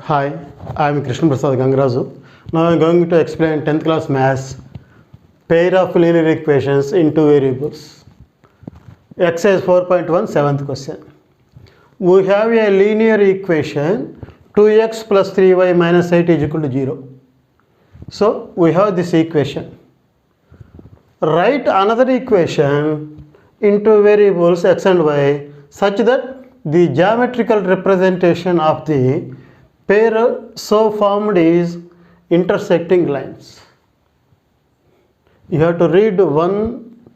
Hi, I am Krishna Prasad Gangaraju. Now I am going to explain 10th class maths, pair of linear equations in two variables. Exercise 4.1, 7th question. We have a linear equation 2x plus 3y minus 8 is equal to 0. So we have this equation. Write another equation into variables x and y such that the geometrical representation of the pair so formed is intersecting lines. You have to read one,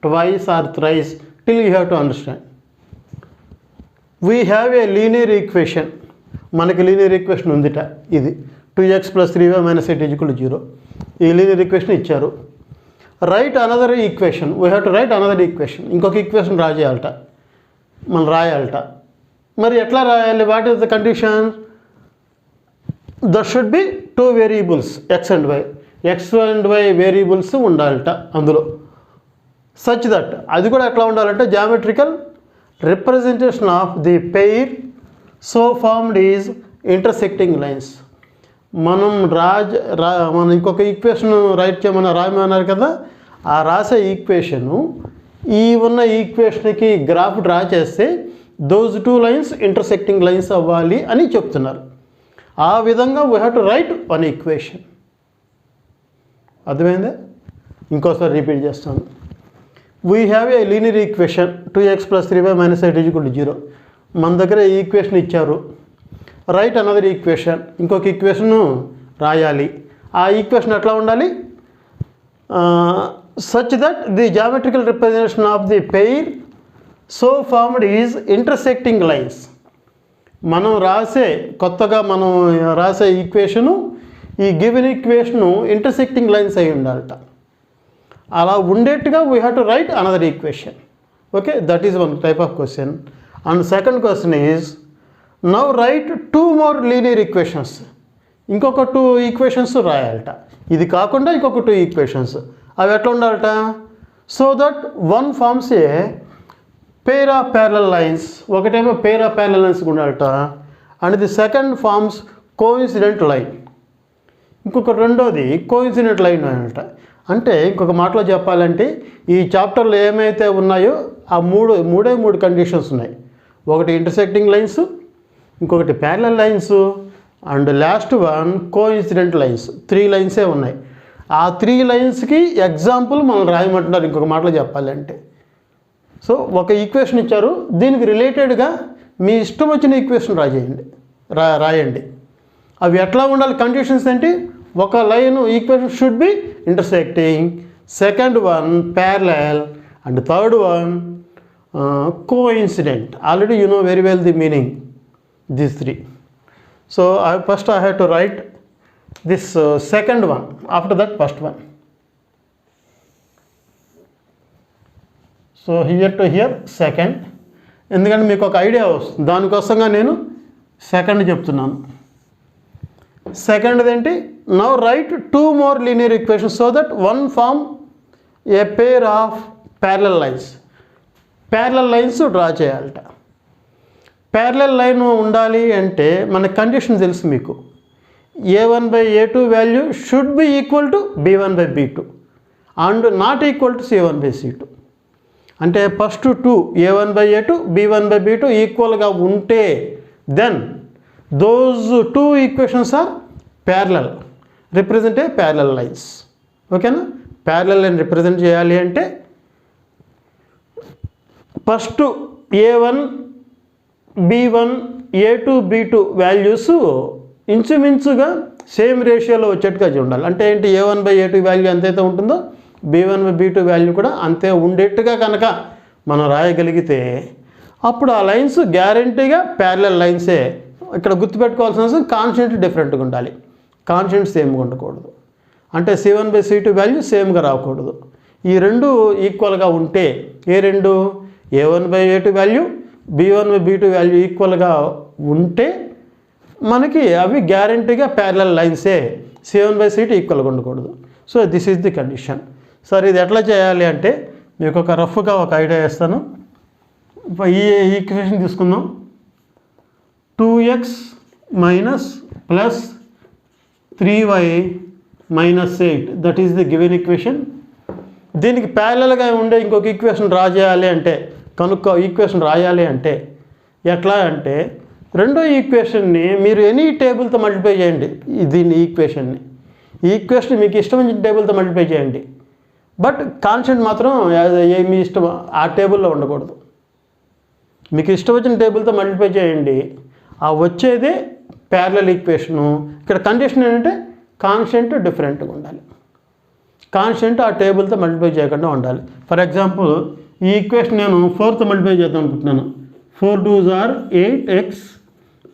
twice or thrice till you have to understand. We have a linear equation. మనకి linear equation ఉందిట, ఇది 2x plus 3y minus 8 is equal to 0. ఈ linear equation ఇచ్చారు. Write another equation, we have to write another equation. ఇంకొక equation మనం రాయాలట. మరి ఎట్లా రాయాలి? What is the condition? There should be two variables X and Y variables ఉండాలట అందులో. సచ్ దట్ అది కూడా ఎట్లా ఉండాలంటే geometrical representation of the pair so formed is intersecting lines. మనం ఇంకొక ఈక్వేషన్ రాయమన్నారు కదా, ఆ రాసే ఈక్వేషను ఈ ఉన్న ఈక్వేషన్కి గ్రాఫ్ డ్రా చేస్తే those two lines intersecting lines అవ్వాలి అని చెప్తున్నారు. ఆ విధంగా we have to write one equation. అర్థమైందే? ఇంకోసారి రిపీట్ చేస్తాను. We have a linear equation 2x plus 3y minus 8 is equal to 0. మన దగ్గర ఈక్వేషన్ ఇచ్చారు. రైట్ అనదర్ ఈక్వేషన్, ఇంకొక ఈక్వేషన్ రాయాలి. ఆ ఈక్వేషన్ ఎట్లా ఉండాలి? Such that the geometrical representation of the pair so formed is intersecting lines. కొత్తగా మనం రాసే ఈక్వేషను ఈ గివెన్ ఈక్వేషను ఇంటర్సెక్టింగ్ లైన్స్ అయి ఉండాలట. అలా ఉండేట్టుగా we have to write another equation. Okay, that is one type of question. And second question is now write two more linear equations. ఇంకొక two equations రాయాలట. ఇది కాకుండా ఇంకొక టూ ఈక్వేషన్స్. అవి ఎట్లా ఉండాలట? So that one forms a pair of parallel lines. ఒకటేమో pair of parallel lines ఉండాలట. And the second forms coincident line. ఇంకొక రెండోది కోఇన్సిడెంట్ లైన్ అనట. అంటే ఇంకొక మాటలో చెప్పాలంటే ఈ చాప్టర్లో ఏమైతే ఉన్నాయో ఆ మూడు కండిషన్స్ ఉన్నాయి. ఒకటి ఇంటర్సెక్టింగ్ లైన్స్, ఇంకొకటి parallel lines, and last one coincident lines. 3 లైన్సే ఉన్నాయి. ఆ 3 లైన్స్కి ఎగ్జాంపుల్ మనం రాయమంటున్నారు ఇంకొక మాటలో చెప్పాలంటే. సో ఒక ఈక్వేషన్ ఇచ్చారు, దీనికి రిలేటెడ్గా మీ ఇష్టం వచ్చిన ఈక్వేషన్ రాయండి. అవి ఎట్లా ఉండాలి? కండిషన్స్ ఏంటి? ఒక line equation should be intersecting, second one parallel, and third one coincident. Already you know very well the meaning these 3. So first I have to write this second one, after that first one. So here to here second, ఎందుకంటే మీకు ఒక idea వస్తుంది, దానికోసంగా నేను second చెప్తున్నాను. Second ఏంటి? Now write two more linear equations so that one form a pair of parallel lines. Parallel lines draw చేయాలట. Parallel line ఉండాలి అంటే మన కండిషన్ తెలుసు మీకు. a1/a2 value should be equal to b1/b2 and not equal to c1/c2. అంటే first 2 a1/a2 b1/b2 ఈక్వల్గా ఉంటే then those two equations are parallel, represent a parallel lines. ఓకేనా? ప్యారలల్ లైన్ రిప్రజెంట్ చేయాలి అంటే first a1 b1 a2 b2 values ఇంచుమించుగా same రేషియోలో వచ్చేట్టుగా ఉండాలి. అంటే ఏంటి? a1/a2 వాల్యూ ఎంతైతే ఉంటుందో b1/b2 వాల్యూ కూడా అంతే ఉండేట్టుగా కనుక మనం రాయగలిగితే అప్పుడు ఆ లైన్స్ గ్యారంటీగా ప్యారలల్ లైన్సే. ఇక్కడ గుర్తుపెట్టుకోవాల్సిన అవసరం కాన్స్టెంట్ డిఫరెంట్గా ఉండాలి, కాన్స్టెంట్ సేమ్గా ఉండకూడదు. అంటే c1/c2 వాల్యూ సేమ్గా రాకూడదు. ఈ రెండు ఈక్వల్గా ఉంటే, ఏ రెండు? a1/a2 వాల్యూ b1/b2 వాల్యూ ఈక్వల్గా ఉంటే మనకి అవి గ్యారంటీగా ప్యారలల్ లైన్సే, c1/c2 ఈక్వల్గా ఉండకూడదు. So this is the condition. సరే, ఇది ఎట్లా చేయాలి అంటే మీకు ఒక రఫ్గా ఒక ఐడియా ఇస్తాను. ఈ ఈక్వేషన్ తీసుకుందాం. 2x minus plus 3y minus 8, that is the given equation. దీనికి ప్యారలల్గా ఉండే ఇంకొక ఈక్వేషన్ డ్రా చేయాలి అంటే ఈక్వేషన్ రాయాలి అంటే ఎట్లా అంటే రెండో ఈక్వేషన్ని మీరు ఎనీ టేబుల్తో మల్టిప్లై చేయండి. దీన్ని ఈక్వేషన్ మీకు ఇష్టం వచ్చిన టేబుల్తో మల్టిప్లై చేయండి. బట్ కాన్స్టెంట్ మాత్రం మీ ఇష్టం ఆ టేబుల్లో ఉండకూడదు. మీకు ఇష్టం వచ్చిన టేబుల్తో మల్టిప్లై చేయండి, ఆ వచ్చేదే ప్యారలల్ ఈక్వేషను. ఇక్కడ కండిషన్ ఏంటంటే కాన్స్టెంట్ డిఫరెంట్గా ఉండాలి. కాన్స్టెంట్ ఆ టేబుల్తో మల్టిప్లై చేయకుండా ఉండాలి. ఫర్ ఎగ్జాంపుల్ ఈ ఈక్వేషన్ నేను 4తో మల్టిప్లై చేద్దాం అనుకుంటున్నాను. 4 2s are 8x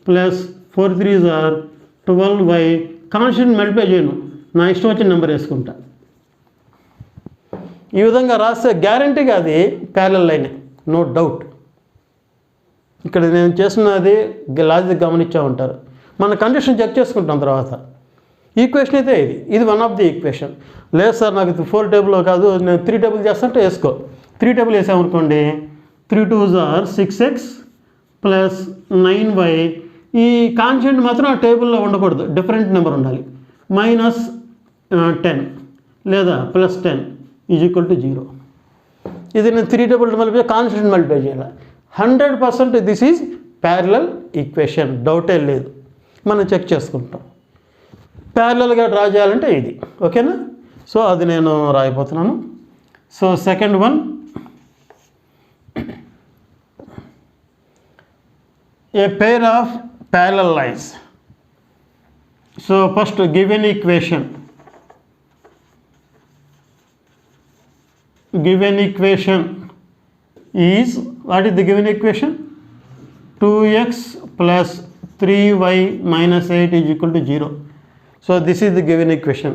plus 4 3s are 12y. Constant multiply చేయను, నా ఇష్టం వచ్చిన నెంబర్ వేసుకుంటా. ఈ విధంగా రాస్తే గ్యారంటీగా అది ప్యారలల్ లైనే, నో డౌట్. ఇక్కడ నేను చేస్తున్నది లాజిక్ గమనించా ఉంటారు. మన కండిషన్ చెక్ చేసుకుంటాం తర్వాత. ఈక్వేషన్ అయితే ఇది వన్ ఆఫ్ ది ఈక్వేషన్. లేదు సార్ నాకు 4 టేబుల్ కాదు, నేను 3 టేబుల్ చేస్తానంటే వేసుకో. 3 టేబుల్ వేసామనుకోండి, 3 2s are 6x plus 9y. ఈ కాన్స్టెంట్ మాత్రం ఆ టేబుల్లో ఉండకూడదు, డిఫరెంట్ నెంబర్ ఉండాలి. మైనస్ 10 లేదా ప్లస్ 10 ఈజ్ ఈక్వల్ టు 0. ఇది నేను 3 టేబుల్ మల్టిప్లై కాన్స్టెంట్ మల్టిప్లై చేయాలి. 100% దిస్ ఈజ్ ప్యారలల్ ఈక్వేషన్, డౌటే లేదు. మనం చెక్ చేసుకుంటాం. ప్యారలల్గా డ్రా చేయాలంటే ఇది, ఓకేనా? సో అది నేను రాయిపోతున్నాను. So second one, a pair of parallel lines. So first given equation is, what is the given equation? 2x plus 3y minus 8 is equal to 0. So this is the given equation.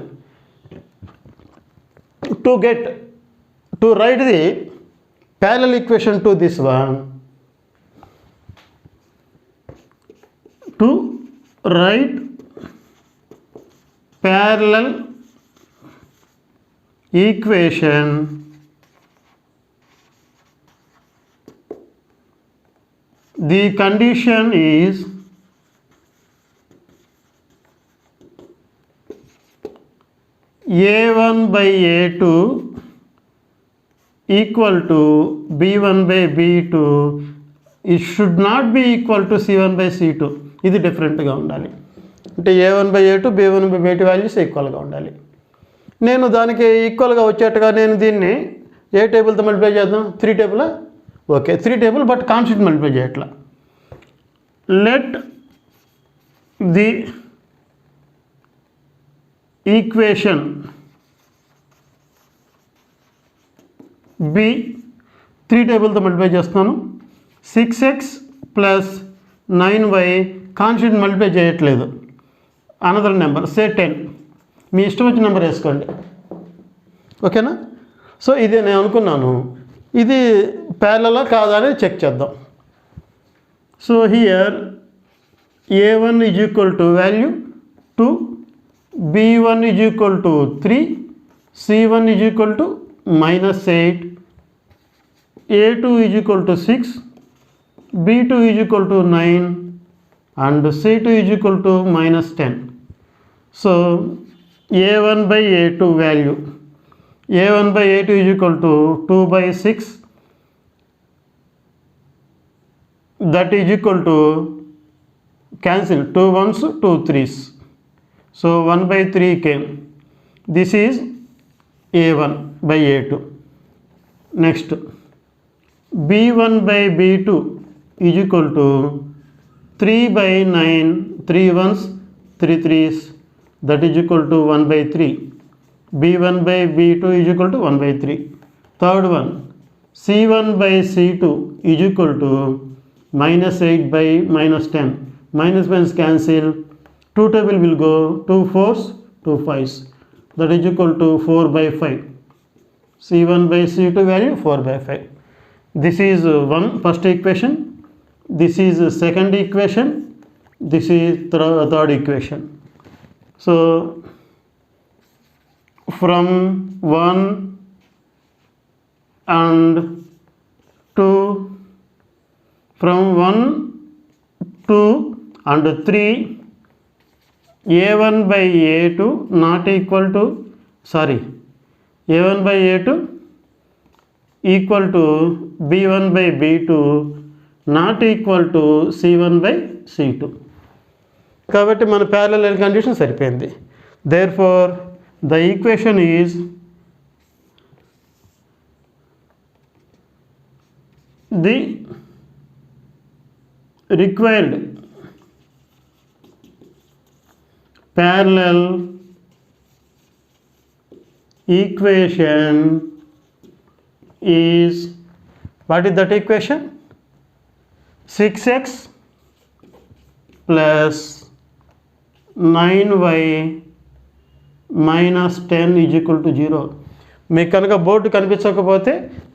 To write the parallel equation to this one, to write parallel equation the condition is a1 by a2 equal to b1 by b2. It should not be equal to c1 by c2. ఇది డిఫరెంట్గా ఉండాలి. అంటే a1 by a2 b1 by b2 values ఈక్వల్గా ఉండాలి. నేను దానికి ఈక్వల్గా వచ్చేట్టుగా నేను దీన్ని ఏ టేబుల్తో మల్టిప్లై చేద్దాం? 3 table. Okay, 3 table, but constant multiply చేయట్లా. లెట్ ది ఈక్వేషన్ బి 3 టేబుల్తో మల్టిప్లై చేస్తున్నాను. 6x plus 9y constant multiply చేయట్లేదు. అనదర్ నెంబర్ సే 10, మీ ఇష్టం వచ్చిన నెంబర్ వేసుకోండి, ఓకేనా? సో ఇది నేను అనుకున్నాను, ఇది ప్యారలలా కాదా అనేది చెక్ చేద్దాం. So here a1 is equal to value 2, b1 is equal to 3, c1 is equal to -8, a2 is equal to 6, b2 is equal to 9 and c2 is equal to -10. So a1 by a2 value, a1 by a2 is equal to 2 by 6, that is equal to, cancel 2 1s 2 3s, so 1 by 3 came. This is a1 by a2. Next, b1 by b2 is equal to 3 by 9, 3 1s 3 3s, that is equal to 1 by 3. b1 by b2 is equal to 1 by 3. Third one, c1 by c2 is equal to -8 by -10. Minus minus cancel, 2 table will go, 2 4s 2 5s, that is equal to 4 by 5. c1 by c2 value 4 by 5. This is first equation, this is second equation, this is third equation. So from 1 and 2, from 1 2 and 3 a1 by a2 not equal to a1 by a2 equal to b1 by b2 not equal to c1 by c2. కాబట్టి మన parallel condition సరిపోయింది. therefore the equation is the required parallel equation is, what is that equation? 6x plus 9y minus 10 is equal to 0. మీకు కనుక board కనిపించకపోతే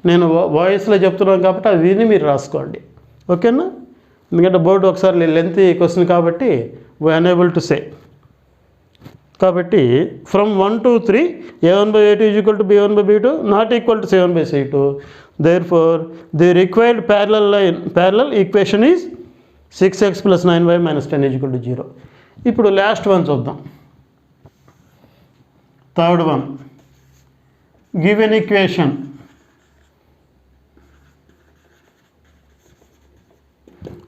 నేను వాయిస్లో చెప్తున్నాను కాబట్టి అది విని మీరు రాసుకోండి, ఓకేనా? ఎందుకంటే బోర్డు ఒకసారి లెంత్ క్వశ్చన్ కాబట్టి వీ అనేబుల్ టు సే. కాబట్టి from 1 to 3 a1 by a2 is equal to b1 by b2 not equal to c1 by c2. therefore the required parallel equation is 6x plus 9y minus 10 is equal to 0. ఇప్పుడు last one చూద్దాం. Third one, given equation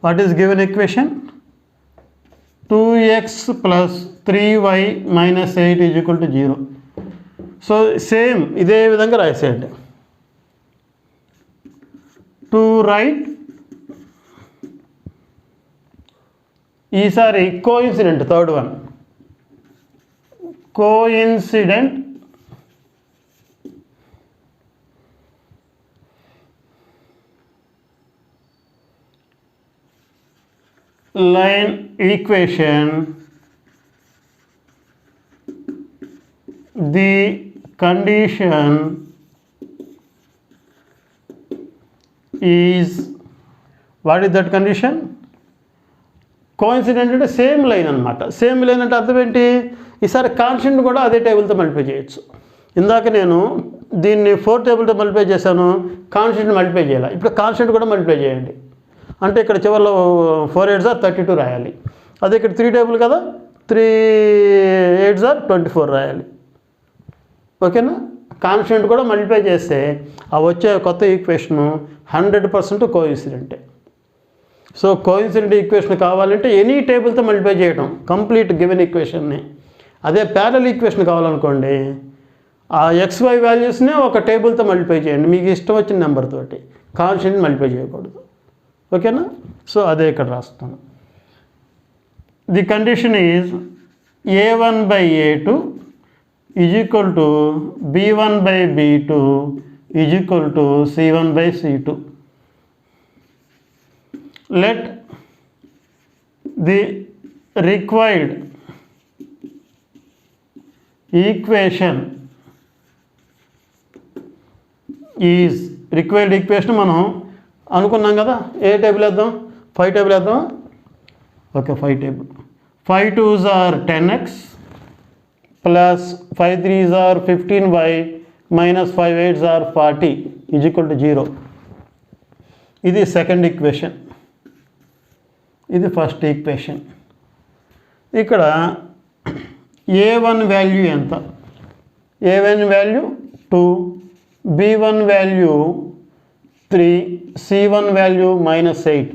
what is given equation? 2x plus 3y minus 8 is equal to 0. So same ఇదే విధంగా రాసేయండి. To right ఈసారి coincident, third one coincident line equation, the condition is, what is that condition? Coincident అంటే same line అనమాట. Same line అంటే అర్థం ఏంటి? ఈసారి constant కూడా అదే టేబుల్తో మల్టిప్లై చేయొచ్చు. ఇందాక నేను దీన్ని 4 టేబుల్తో మల్టిప్లై చేశాను, కాన్స్టెంట్ మల్టిప్లై చేయాలి. ఇప్పుడు కాన్స్టెంట్ కూడా మల్టిప్లై చేయండి. అంటే ఇక్కడ చివరిలో 4 8s are 32 రాయాలి. అదే ఇక్కడ 3 టేబుల్ కదా, 3 8s are 24 రాయాలి, ఓకేనా? కాన్స్టెంట్ కూడా మల్టిప్లై చేస్తే ఆ వచ్చే కొత్త ఈక్వేషను 100% కోఇన్సిడెంటే. సో కోఇన్సిడెంట్ ఈక్వేషన్ కావాలంటే ఎనీ టేబుల్తో మల్టిప్లై చేయడం కంప్లీట్ గివెన్ ఈక్వేషన్ని. అదే ప్యారలల్ ఈక్వేషన్ కావాలనుకోండి, ఆ XY వాల్యూస్నే ఒక టేబుల్తో మల్టిప్లై చేయండి, మీకు ఇష్టం వచ్చిన నెంబర్ తోటి, కాన్స్టెంట్ మల్టిప్లై చేయకూడదు, ఓకేనా? సో అదే ఇక్కడ రాస్తాను. The condition is a1 by a2 is equal to b1 by b2 is equal to c1 by c2. Let the required equation is, required equation మనం అనుకున్నాం కదా, ఏ టేబుల్ వేద్దాం? 5 టేబుల్ వేద్దాం. Okay, 5 table. 5 2s are 10x plus 5 3s are 15y minus 5 8s are 40 is equal to 0. ఇది second equation, ఇది first equation. ఇక్కడ a1 value ఎంత? a1 value 2, b1 value 3, c1 value -8,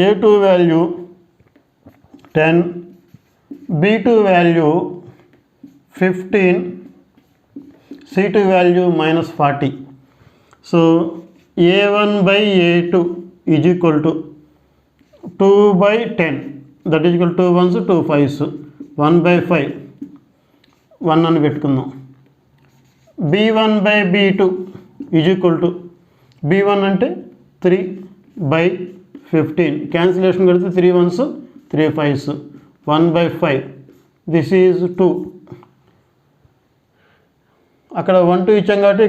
a2 value 10, b2 value 15, c2 value -40. So a1 by a2 is equal to 2 by 10, that is equal to 2 1s 2 5s, 1 by 5, 1 అని పెట్టుకుందాం. b1 by b2 is equal to, b1 అంటే 3 by 15, cancellation కడితే 3 1s 3 5s, 1 by 5, this is 2. అక్కడ 1 2 ఇచ్చాం కాబట్టి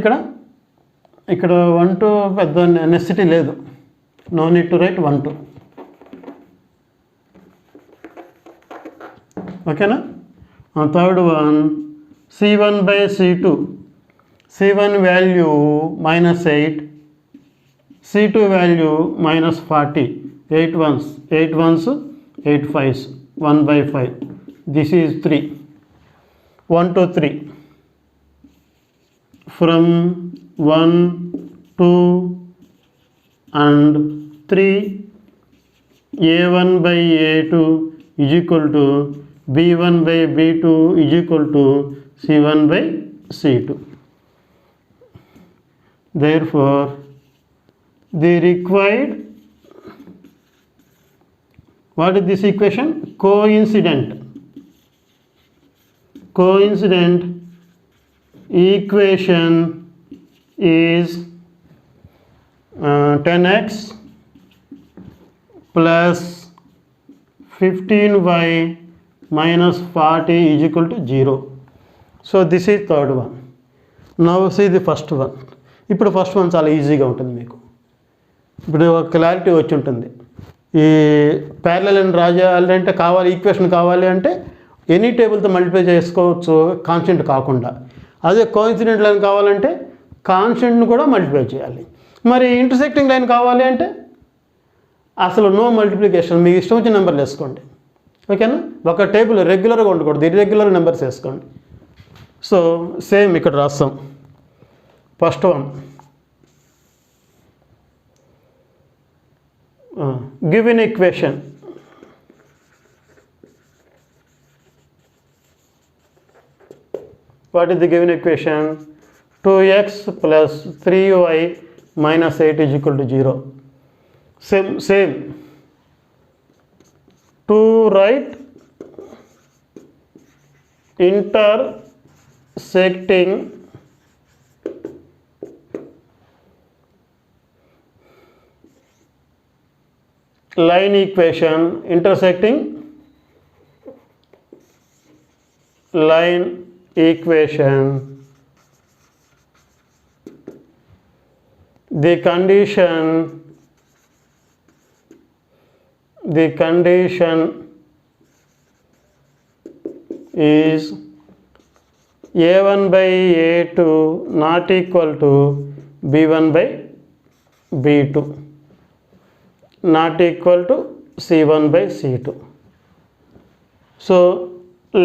ఇక్కడ 1 2 పెద్ద necessity లేదు, నో నీడ్ టు రైట్ 1 2, ఓకేనా? Third one c1 by c2, c1 value -8, c2 value -40, 8 1s 8 5s, 1 by 5. This is 3. 1 to 3. From 1, 2 and 3, a1 by a2 is equal to b1 by b2 is equal to c1 by c2. Therefore, the required, what is this equation? Coincident equation is 10x plus 15y minus 40 is equal to 0. So this is third one. Now see the first one. ఇప్పుడు first one చాలా ఈజీగా ఉంటుంది మీకు. ఇప్పుడు ఒక clarity వచ్చి ఉంటుంది. ఈ ప్యారలల్ అండ్ డ్రా చేయాలంటే కావాలి, ఈక్వేషన్ కావాలి అంటే ఎనీ టేబుల్తో మల్టిప్లై చేసుకోవచ్చు కాన్స్టెంట్ కాకుండా. అదే కోఇన్సిడెంట్ లైన్ కావాలంటే కాన్స్టెంట్ను కూడా మల్టిప్లై చేయాలి. మరి ఇంటర్సెక్టింగ్ లైన్ కావాలి అంటే అసలు నో మల్టిప్లికేషన్, మీకు ఇష్టం వచ్చిన నెంబర్లు వేసుకోండి. ఓకేనా? ఒక టేబుల్ రెగ్యులర్గా ఉండకూడదు, ఇర్రెగ్యులర్ నెంబర్స్ వేసుకోండి. సో సేమ్ ఇక్కడ రాస్తాం. First one, given equation, what is the given equation? 2x plus 3y minus 8 is equal to 0. Same. To write intersecting line equation, intersecting line equation, the condition is a1 by a2 not equal to b1 by b2 not equal to c1 by c2. So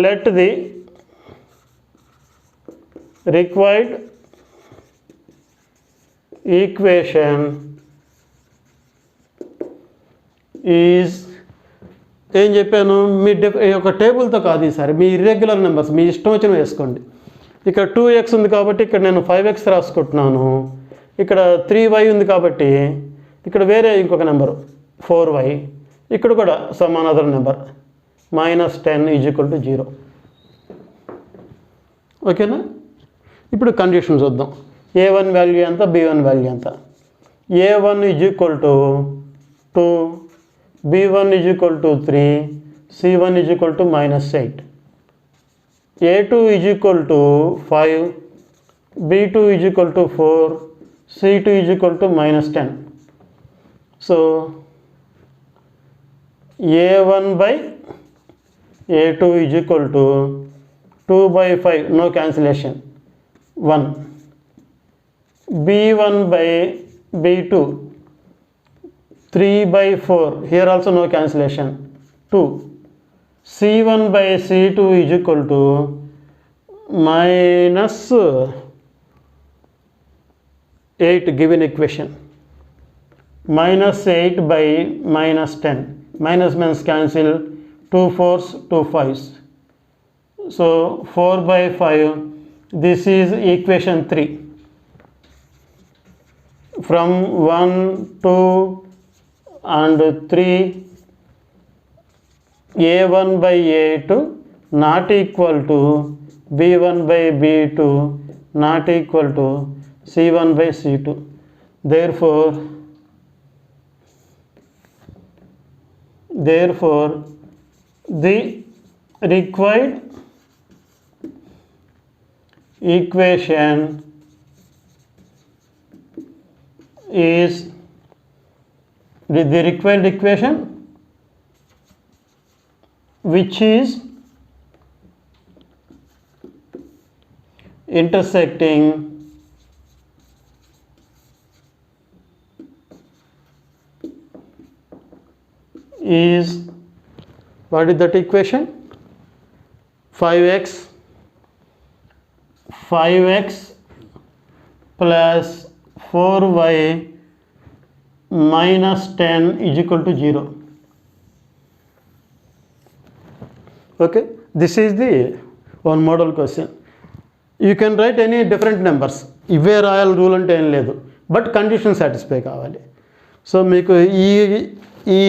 let the required equation is, ఏం చెప్పాను, మీ ఒక టేబుల్తో కాదు ఈసారి, మీ irregular numbers మీ ఇష్టం వచ్చిన వేసుకోండి. ఇక్కడ 2x ఉంది కాబట్టి ఇక్కడ నేను 5x రాసుకుంటున్నాను. ఇక్కడ 3y ఉంది కాబట్టి ఇక్కడ వేరే ఇంకొక నెంబరు 4y, ఇక్కడ కూడా some another number -10 is equal to 0. ఓకేనా? ఇప్పుడు కండిషన్ చూద్దాం. a1 వాల్యూ ఎంత, b1 వాల్యూ ఎంత. a1 is equal to 2, b1 is equal to 3, c1 is equal to -8. a2 is equal to 5, b2 is equal to 4, c2 is equal to -10. So a1 by a2 is equal to 2 by 5, no cancellation, 1. b1 by b2, 3 by 4, here also no cancellation, 2. c1 by c2 is equal to -8, given equation. -8 by -10, minus means cancel, 2 4s 2 5s, so 4 by 5. This is equation 3. From 1, 2 and 3, a1 by a2 not equal to b1 by b2 not equal to c1 by c2. Therefore the required equation is the required equation which is intersecting is, What is that equation? 5x plus 4y minus 10 is equal to 0. Okay, this is the one model question. You can write any different numbers. ఇవే రాయాలి rule అంటే ఏం లేదు, but condition satisfy కావాలి. So మీకు ఈ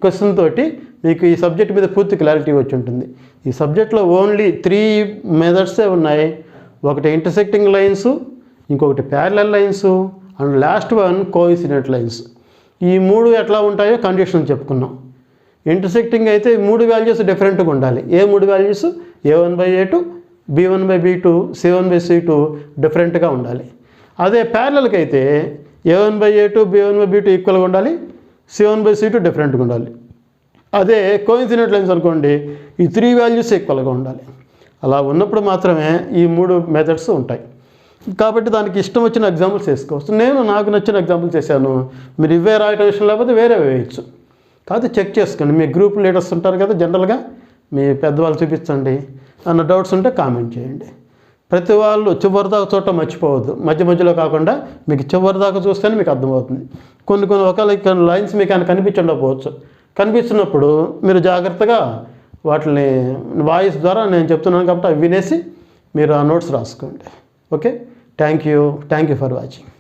question తోటి మీకు ఈ సబ్జెక్ట్ మీద పూర్తి క్లారిటీ వచ్చి ఉంటుంది. ఈ సబ్జెక్ట్లో ఓన్లీ 3 మెథడ్సే ఉన్నాయి. ఒకటి ఇంటర్సెక్టింగ్ లైన్స్, ఇంకొకటి parallel lines, and last one coincident lines. ఈ 3 ఎట్లా ఉంటాయో కండిషన్ చెప్పుకున్నాం. ఇంటర్సెక్టింగ్ అయితే 3 వాల్యూస్ డిఫరెంట్గా ఉండాలి. ఏ 3 వాల్యూస్? A1/A2, B1/B2, C1/C2 డిఫరెంట్గా ఉండాలి. అదే ప్యారలల్కి అయితే A1/A2, B1/B2 ఈక్వల్గా ఉండాలి, C1/C2 డిఫరెంట్గా ఉండాలి. అదే కోఇన్సిడెంట్ లైన్స్ అనుకోండి, ఈ 3 వాల్యూస్ ఈక్వల్గా ఉండాలి. అలా ఉన్నప్పుడు మాత్రమే ఈ 3 మెథడ్స్ ఉంటాయి. కాబట్టి దానికి ఇష్టం వచ్చిన ఎగ్జాంపుల్స్ వేసుకోవచ్చు. నేను నాకు నచ్చిన ఎగ్జాంపుల్స్ చేశాను. మీరు ఇవే రాయటం ఇష్టం లేకపోతే వేరే వేయచ్చు. కాకపోతే చెక్ చేసుకోండి. మీ గ్రూప్ లీడర్స్ ఉంటారు కదా, జనరల్గా మీ పెద్దవాళ్ళు చూపించండి. అన్న డౌట్స్ ఉంటే కామెంట్ చేయండి. ప్రతి వాళ్ళు చివరిదాకా చూడటం మర్చిపోవద్దు. మధ్యలో కాకుండా మీకు చివరిదాకా చూస్తేనే మీకు అర్థమవుతుంది. కొన్ని ఒకవేళ లైన్స్ మీకు ఆయన కనిపించకపోవచ్చు. కనిపిస్తున్నప్పుడు మీరు జాగ్రత్తగా వాటిని వాయిస్ ద్వారా నేను చెప్తున్నాను కాబట్టి అవి వినేసి మీరు ఆ నోట్స్ రాసుకోండి. Okay, thank you for watching.